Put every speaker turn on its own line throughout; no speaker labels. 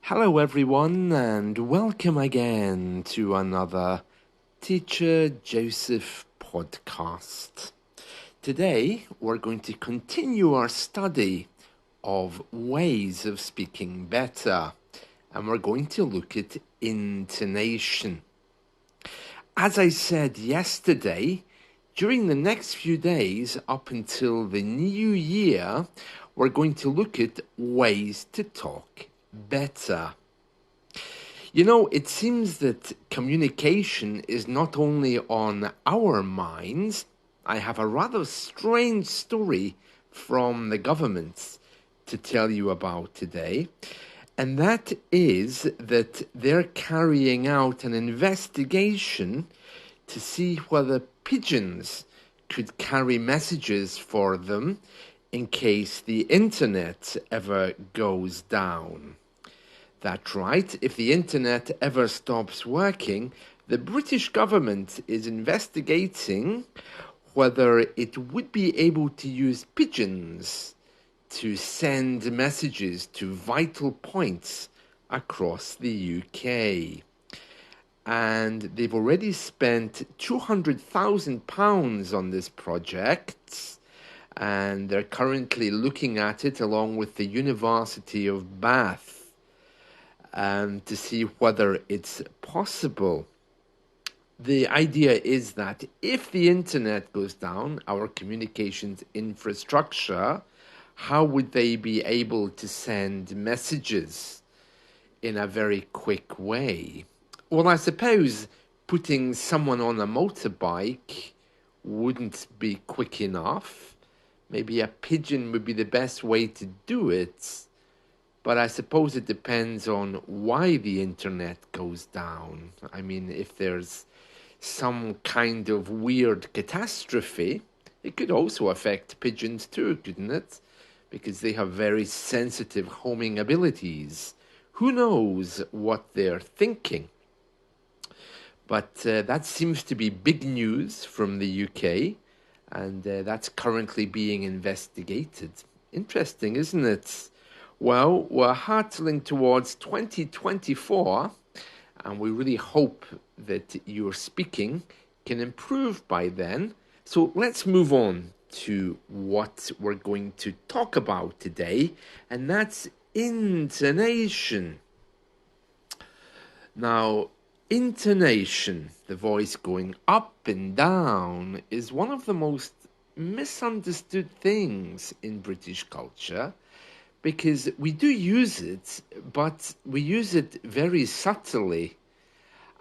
Hello, everyone, and welcome again to another Teacher Joseph podcast. Today, we're going to continue our study of ways of speaking better, and we're going to look at intonation. As I said yesterday, during the next few days up until the new year, we're going to look at ways to talk better. You know, it seems that communication is not only on our minds. I have a rather strange story from the government to tell you about today, and that is that they're carrying out an investigation to see whether pigeons could carry messages for them in case the internet ever goes down. That's right, if the internet ever stops working, the British government is investigating whether it would be able to use pigeons to send messages to vital points across the UK. And they've already spent £200,000 on this project, and they're currently looking at it along with the University of Bath to see whether it's possible. The idea is that if the internet goes down, our communications infrastructure, how would they be able to send messages in a very quick way? Well, I suppose putting someone on a motorbike wouldn't be quick enough. Maybe a pigeon would be the best way to do it. But I suppose it depends on why the internet goes down. I mean, if there's some kind of weird catastrophe, it could also affect pigeons too, couldn't it? Because they have very sensitive homing abilities. Who knows what they're thinking? But that seems to be big news from the UK, and that's currently being investigated. Interesting, isn't it? Well, we're hurtling towards 2024, and we really hope that your speaking can improve by then. So let's move on to what we're going to talk about today, and that's intonation. Now, intonation, the voice going up and down, is one of the most misunderstood things in British culture, because we do use it, but we use it very subtly.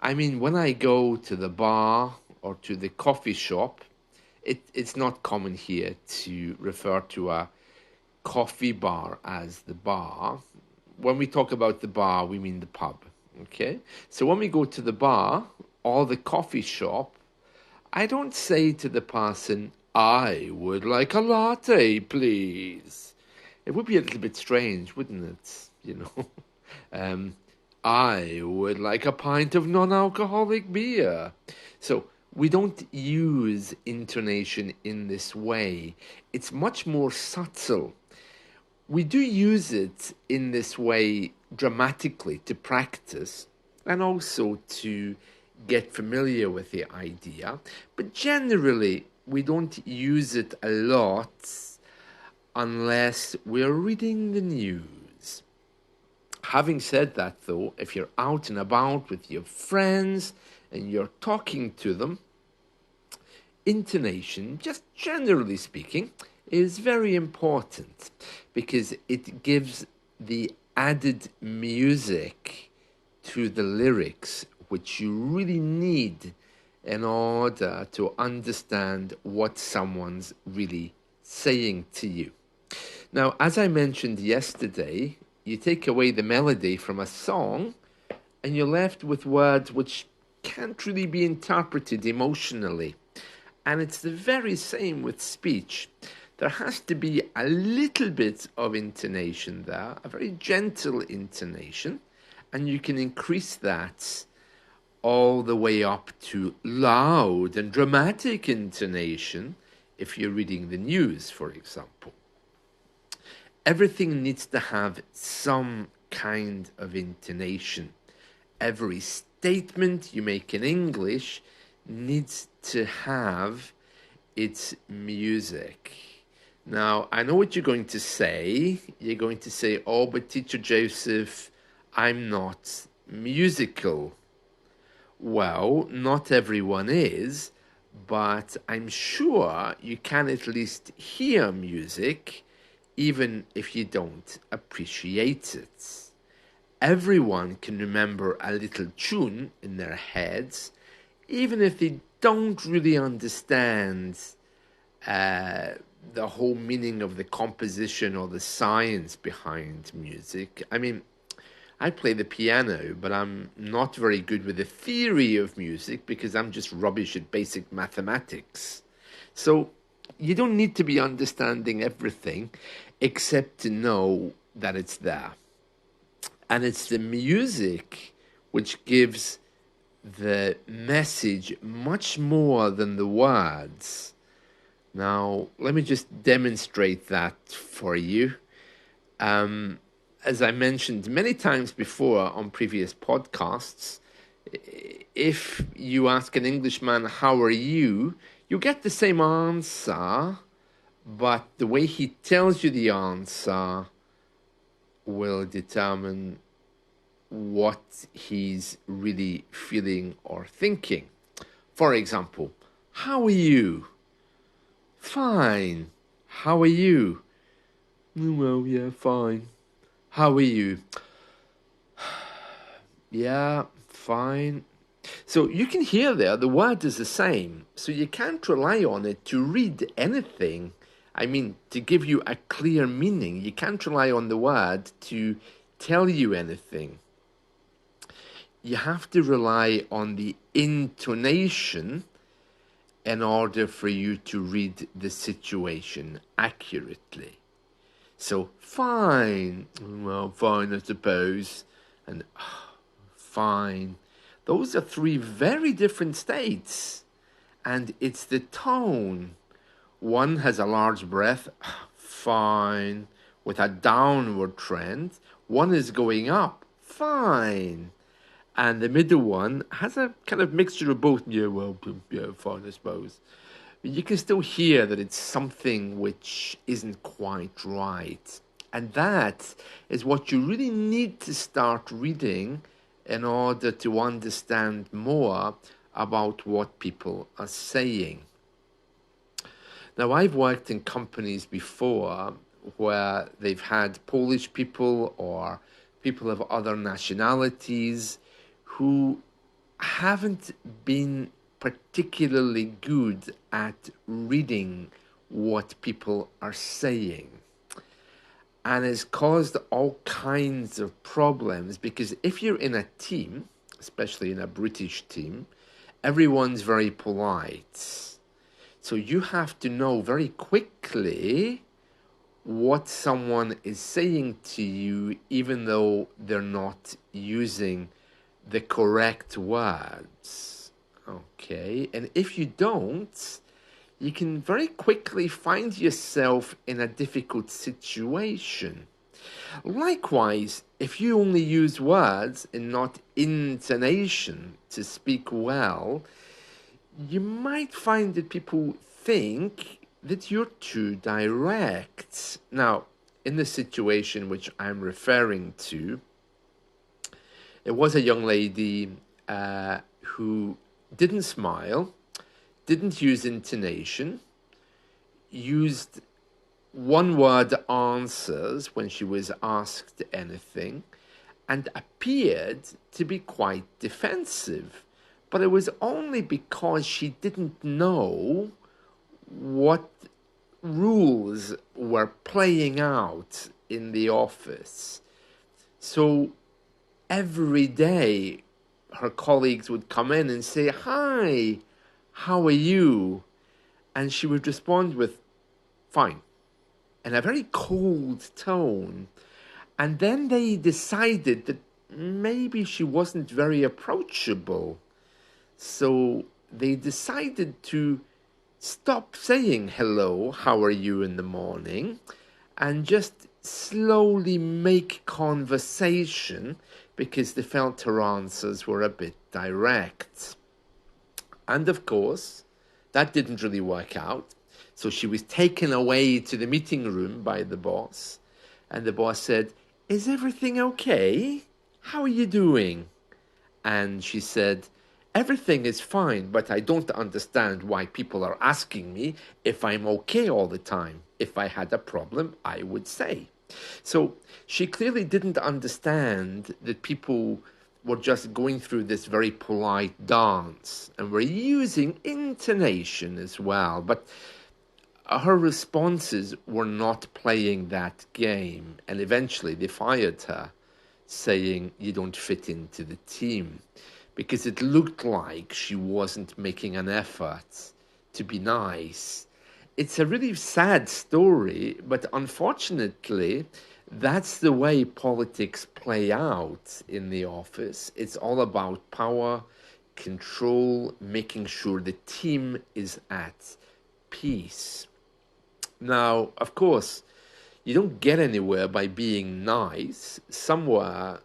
I mean, when I go to the bar or to the coffee shop, it's not common here to refer to a coffee bar as the bar. When we talk about the bar, we mean the pub, okay? So when we go to the bar or the coffee shop, I don't say to the person, "I would like a latte, please." It would be a little bit strange, wouldn't it? I would like a pint of non-alcoholic beer. So we don't use intonation in this way. It's much more subtle. We do use it in this way dramatically to practice and also to get familiar with the idea. But generally, we don't use it a lot unless we're reading the news. Having said that, though, if you're out and about with your friends and you're talking to them, intonation, just generally speaking, is very important because it gives the added music to the lyrics, which you really need in order to understand what someone's really saying to you. Now, as I mentioned yesterday, you take away the melody from a song and you're left with words which can't really be interpreted emotionally. And it's the very same with speech. There has to be a little bit of intonation there, a very gentle intonation, and you can increase that all the way up to loud and dramatic intonation if you're reading the news, for example. Everything needs to have some kind of intonation. Every statement you make in English needs to have its music. Now, I know what you're going to say. You're going to say, oh, but Teacher Joseph, I'm not musical. Well, not everyone is, but I'm sure you can at least hear music, even if you don't appreciate it. Everyone can remember a little tune in their heads, even if they don't really understand the whole meaning of the composition or the science behind music. I mean, I play the piano, but I'm not very good with the theory of music because I'm just rubbish at basic mathematics. So you don't need to be understanding everything except to know that it's there. And it's the music which gives the message much more than the words. Now, let me just demonstrate that for you. As I mentioned many times before on previous podcasts, if you ask an Englishman, how are you? You get the same answer, but the way he tells you the answer will determine what he's really feeling or thinking. For example, how are you? Fine. How are you? Well, yeah, fine. How are you? Yeah, fine. So you can hear there, the word is the same. So you can't rely on it to read anything. I mean, to give you a clear meaning. You can't rely on the word to tell you anything. You have to rely on the intonation in order for you to read the situation accurately. So, fine. Well, fine, I suppose. And fine. Those are three very different states. And it's the tone. One has a large breath, fine, with a downward trend. One is going up, fine. And the middle one has a kind of mixture of both. Yeah, well, yeah, fine, I suppose. But you can still hear that it's something which isn't quite right. And that is what you really need to start reading in order to understand more about what people are saying. Now, I've worked in companies before where they've had Polish people or people of other nationalities who haven't been particularly good at reading what people are saying. And it's caused all kinds of problems because if you're in a team, especially in a British team, everyone's very polite. So you have to know very quickly what someone is saying to you, even though they're not using the correct words. Okay, and if you don't, you can very quickly find yourself in a difficult situation. Likewise, if you only use words and not intonation to speak well, you might find that people think that you're too direct. Now, in the situation which I'm referring to, it was a young lady who didn't smile, didn't use intonation, used one word answers when she was asked anything, and appeared to be quite defensive. But it was only because she didn't know what rules were playing out in the office. So every day her colleagues would come in and say, "Hi, how are you?" And she would respond with, "Fine," in a very cold tone. And then they decided that maybe she wasn't very approachable. So they decided to stop saying hello, how are you in the morning, and just slowly make conversation because they felt her answers were a bit direct. And of course, that didn't really work out. So she was taken away to the meeting room by the boss. And the boss said, "Is everything okay? How are you doing?" And she said, "Everything is fine, but I don't understand why people are asking me if I'm okay all the time. If I had a problem, I would say." So she clearly didn't understand that people were just going through this very polite dance and were using intonation as well. But her responses were not playing that game. And eventually they fired her, saying, "You don't fit into the team," because it looked like she wasn't making an effort to be nice. It's a really sad story, but unfortunately, that's the way politics play out in the office. It's all about power, control, making sure the team is at peace. Now, of course, you don't get anywhere by being nice. Somewhere,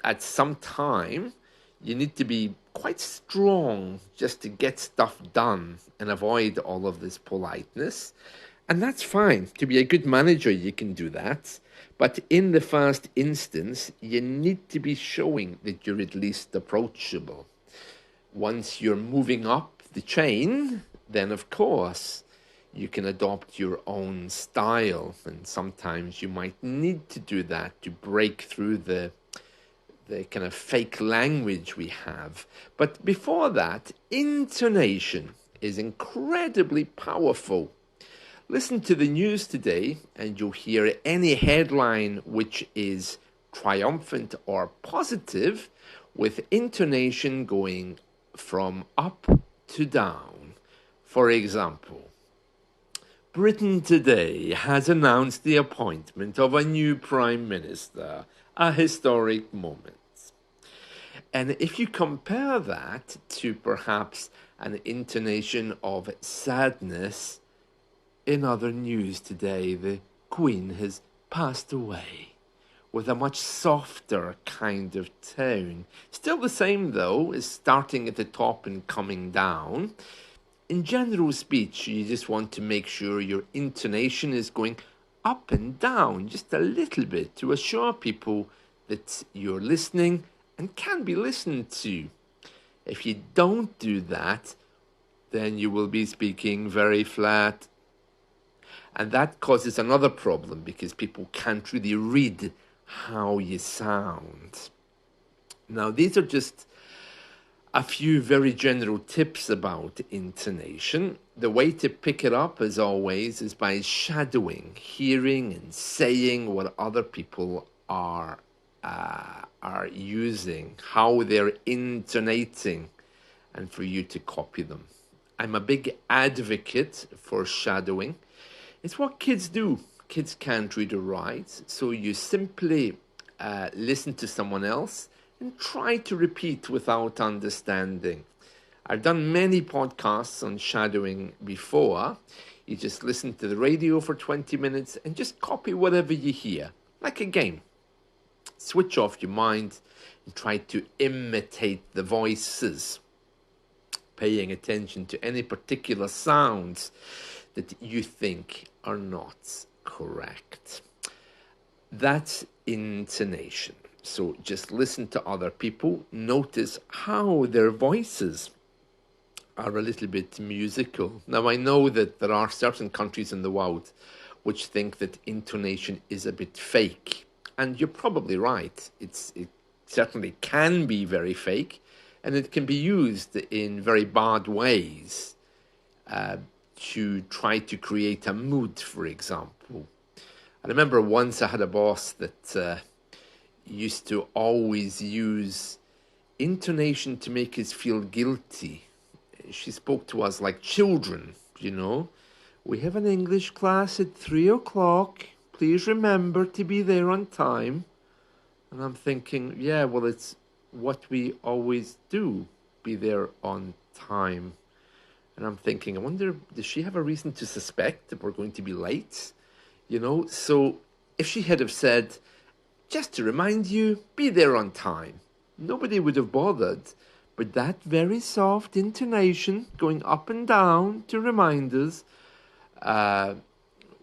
at some time, you need to be quite strong just to get stuff done and avoid all of this politeness. And that's fine. To be a good manager, you can do that. But in the first instance, you need to be showing that you're at least approachable. Once you're moving up the chain, then of course you can adopt your own style. And sometimes you might need to do that to break through the kind of fake language we have. But before that, intonation is incredibly powerful. Listen to the news today, and you'll hear any headline which is triumphant or positive, with intonation going from up to down. For example, Britain today has announced the appointment of a new Prime Minister, a historic moment. And if you compare that to perhaps an intonation of sadness, in other news today, the Queen has passed away with a much softer kind of tone. Still the same though, is starting at the top and coming down. In general speech, you just want to make sure your intonation is going up and down just a little bit to assure people that you're listening and can be listened to. If you don't do that, then you will be speaking very flat. And that causes another problem because people can't really read how you sound. Now, these are just a few very general tips about intonation. The way to pick it up, as always, is by shadowing, hearing and saying what other people are using, how they're intonating, and for you to copy them. I'm a big advocate for shadowing. It's what kids do. Kids can't read or write, so you simply listen to someone else and try to repeat without understanding. I've done many podcasts on shadowing before. You just listen to the radio for 20 minutes and just copy whatever you hear, like a game. Switch off your mind and try to imitate the voices, paying attention to any particular sounds that you think are not correct. That's intonation. So just listen to other people, notice how their voices are a little bit musical. Now, I know that there are certain countries in the world which think that intonation is a bit fake. And you're probably right. It certainly can be very fake, and it can be used in very bad ways to try to create a mood, for example. I remember once I had a boss that used to always use intonation to make us feel guilty. She spoke to us like children, you know. "We have an English class at 3 o'clock. Please remember to be there on time." And I'm thinking, yeah, well, it's what we always do, be there on time. And I'm thinking, I wonder, does she have a reason to suspect that we're going to be late? You know, so If she had have said, just to remind you, be there on time, nobody would have bothered. But that very soft intonation going up and down to remind us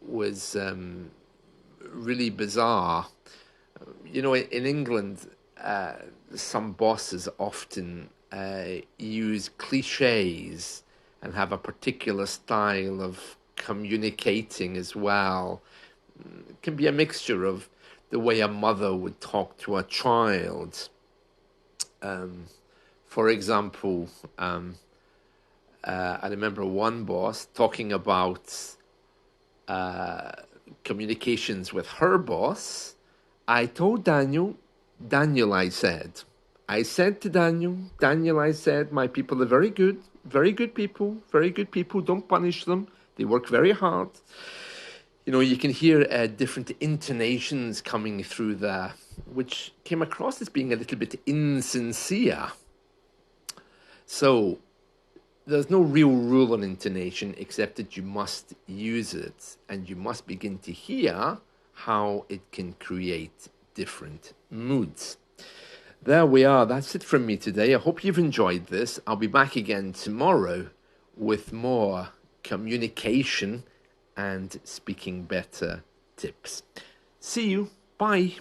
was really bizarre. You know, in England, some bosses often use cliches and have a particular style of communicating as well. It can be a mixture of the way a mother would talk to a child. For example, I remember one boss talking about communications with her boss. I told Daniel, Daniel, I said to Daniel, Daniel, I said, my people are very good people, very good people. Don't punish them. They work very hard. You know, you can hear different intonations coming through there, which came across as being a little bit insincere. So there's no real rule on intonation except that you must use it and you must begin to hear how it can create different moods. There we are. That's it from me today. I hope you've enjoyed this. I'll be back again tomorrow with more communication and speaking better tips. See you. Bye.